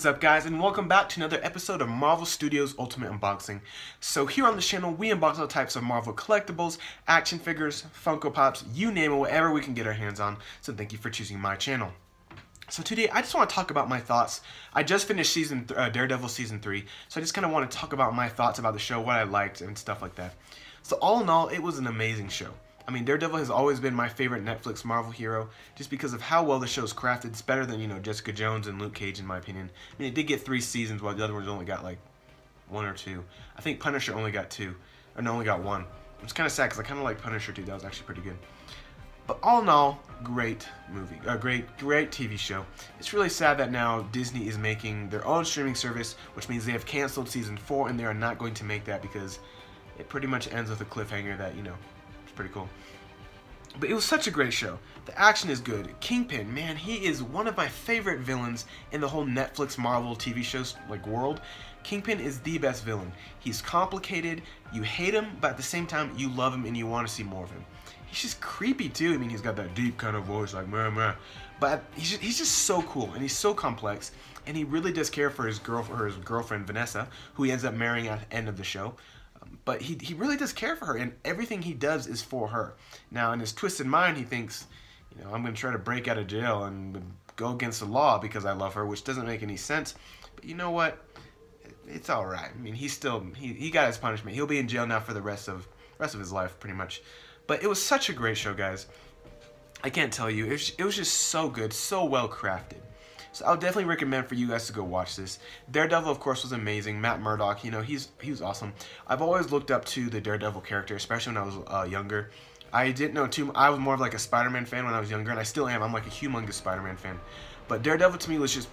is up, guys, and welcome back to another episode of Marvel Studios Ultimate Unboxing. So here on this channel, we unbox all types of Marvel collectibles, action figures, Funko Pops, you name it, whatever we can get our hands on. So thank you for choosing my channel. So today, I just want to talk about my thoughts. I just finished Daredevil Season 3, so I just kind of want to talk about my thoughts about the show, what I liked, and stuff like that. So all in all, it was an amazing show. I mean, Daredevil has always been my favorite Netflix Marvel hero, just because of how well the show's crafted. It's better than, Jessica Jones and Luke Cage, in my opinion. I mean, it did get 3 seasons, while the other ones only got, like, 1 or 2. I think Punisher only got 2. Or no, only got 1. It's kind of sad, because I kind of like Punisher, too. That was actually pretty good. But all in all, great movie. Great TV show. It's really sad that now Disney is making their own streaming service, which means they have canceled Season 4, and they are not going to make that, because it pretty much ends with a cliffhanger that, it's pretty cool. But it was such a great show. The action is good. Kingpin, man, he is one of my favorite villains in the whole Netflix Marvel TV shows world. Kingpin is the best villain. He's complicated, you hate him, but at the same time, you love him and you want to see more of him. He's just creepy too. I mean, he's got that deep kind of voice, like meh meh. But he's just so cool, and he's so complex, and he really does care for his girlfriend Vanessa, who he ends up marrying at the end of the show. But he really does care for her, and everything he does is for her. Now, in his twisted mind, he thinks, I'm going to try to break out of jail and go against the law because I love her, which doesn't make any sense. But you know what? It's all right. I mean, he got his punishment. He'll be in jail now for the rest of his life, pretty much. But it was such a great show, guys. I can't tell you. It was just so good, so well crafted. So I'll definitely recommend for you guys to go watch this. Daredevil, of course, was amazing. Matt Murdock, he was awesome. I've always looked up to the Daredevil character, especially when I was younger. I didn't know too much. I was more of like a Spider-Man fan when I was younger, and I still am. I'm like a humongous Spider-Man fan. But Daredevil to me was just,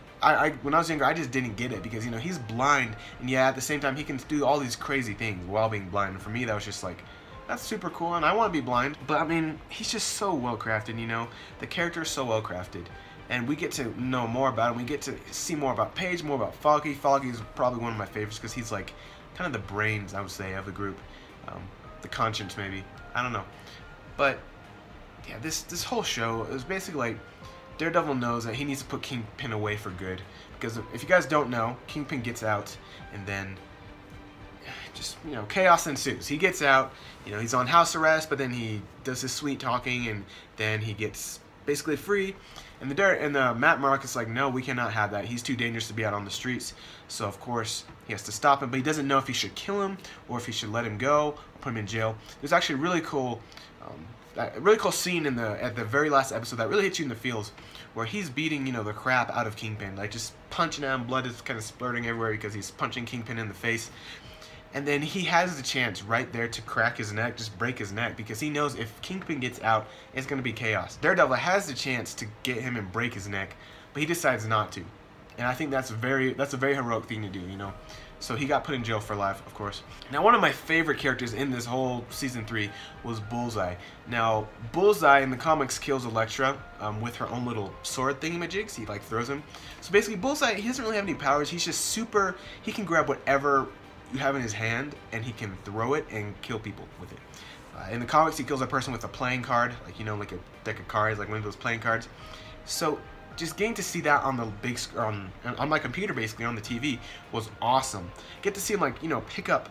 when I was younger, I just didn't get it because, he's blind, and yeah, at the same time, he can do all these crazy things while being blind. And for me, that was just like, that's super cool, and I want to be blind. But, I mean, he's just so well crafted, The character is so well crafted. And we get to know more about him. We get to see more about Paige, more about Foggy. Foggy is probably one of my favorites because he's like kind of the brains, I would say, of the group. The conscience, maybe. I don't know. But, yeah, this whole show is basically like Daredevil knows that he needs to put Kingpin away for good. Because if you guys don't know, Kingpin gets out and then just, chaos ensues. He gets out, he's on house arrest, but then he does his sweet talking and then he gets basically free. And Matt Murdock is like, no, we cannot have that. He's too dangerous to be out on the streets. So, of course, he has to stop him. But he doesn't know if he should kill him or if he should let him go or put him in jail. There's actually a really cool scene at the very last episode that really hits you in the feels, where he's beating, the crap out of Kingpin. Like, just punching at him. Blood is kind of splurting everywhere because he's punching Kingpin in the face. And then he has the chance right there to crack his neck, just break his neck, because he knows if Kingpin gets out, it's going to be chaos. Daredevil has the chance to get him and break his neck, but he decides not to. And I think that's a very heroic thing to do, So he got put in jail for life, of course. Now, one of my favorite characters in this whole Season 3 was Bullseye. Now, Bullseye in the comics kills Elektra with her own little sword thingamajigs. He, throws them. So basically, Bullseye, he doesn't really have any powers. He's just he can grab whatever you have in his hand, and he can throw it and kill people with it. In the comics, he kills a person with a playing card, like a deck of cards, like one of those playing cards. So just getting to see that on the big screen, on my computer, basically on the TV, was awesome. Get to see him pick up,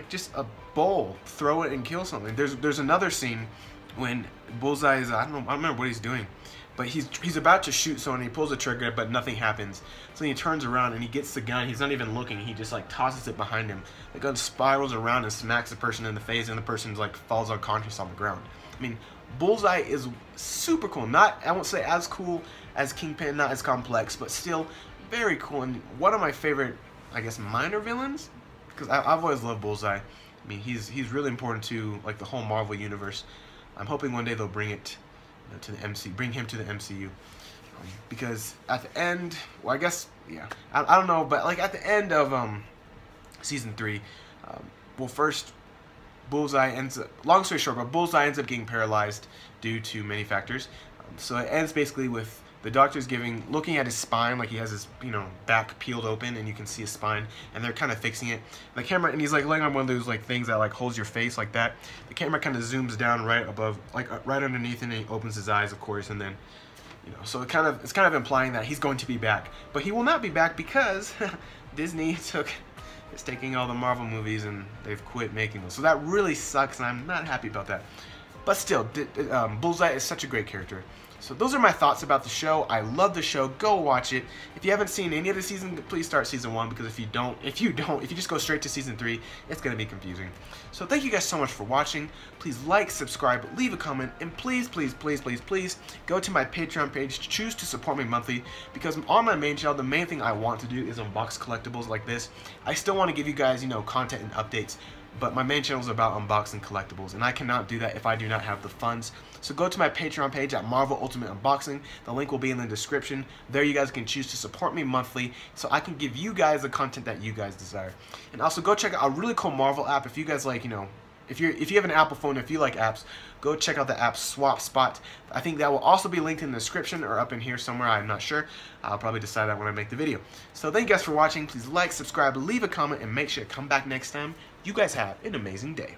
just a bowl, throw it, and kill something. There's another scene when Bullseye is, I don't remember what he's doing, but he's about to shoot someone, and he pulls the trigger, but nothing happens. So he turns around and he gets the gun. He's not even looking. He just tosses it behind him. The gun spirals around and smacks the person in the face, and the person falls unconscious on the ground. I mean, Bullseye is super cool. I won't say as cool as Kingpin, not as complex, but still very cool, and one of my favorite, I guess, minor villains, because I've always loved Bullseye. I mean, he's really important to the whole Marvel universe. I'm hoping one day they'll bring it to the MCU, bring him to the MCU, because at the end, well, I guess, yeah, I don't know, but at the end of Season 3, well, first, Bullseye ends up, long story short, but Bullseye ends up getting paralyzed due to many factors. So it ends basically with the doctors looking at his spine, like he has his, back peeled open, and you can see his spine, and they're kind of fixing it. The camera, and he's laying on one of those things that holds your face like that. The camera kind of zooms down right above, right underneath, and he opens his eyes, of course, and then, So it's kind of implying that he's going to be back, but he will not be back because Disney is taking all the Marvel movies and they've quit making them. So that really sucks, and I'm not happy about that. But still, Bullseye is such a great character. So those are my thoughts about the show. I love the show. Go watch it. If you haven't seen any of the seasons, please start season 1, because if you just go straight to season 3, it's going to be confusing. So thank you guys so much for watching. Please like, subscribe, leave a comment, and please, please, please, please, please go to my Patreon page to choose to support me monthly, because on my main channel, the main thing I want to do is unbox collectibles like this. I still want to give you guys, content and updates, but my main channel is about unboxing collectibles, and I cannot do that if I do not have the funds. So go to my Patreon page at Marvel Ultimate Unboxing. The link will be in the description. There you guys can choose to support me monthly, so I can give you guys the content that you guys desire. And also go check out a really cool Marvel app if you guys like, if you have an Apple phone, if you like apps, go check out the app Swap Spot. I think that will also be linked in the description or up in here somewhere. I'm not sure. I'll probably decide that when I make the video. So thank you guys for watching. Please like, subscribe, leave a comment, and make sure to come back next time. You guys have an amazing day.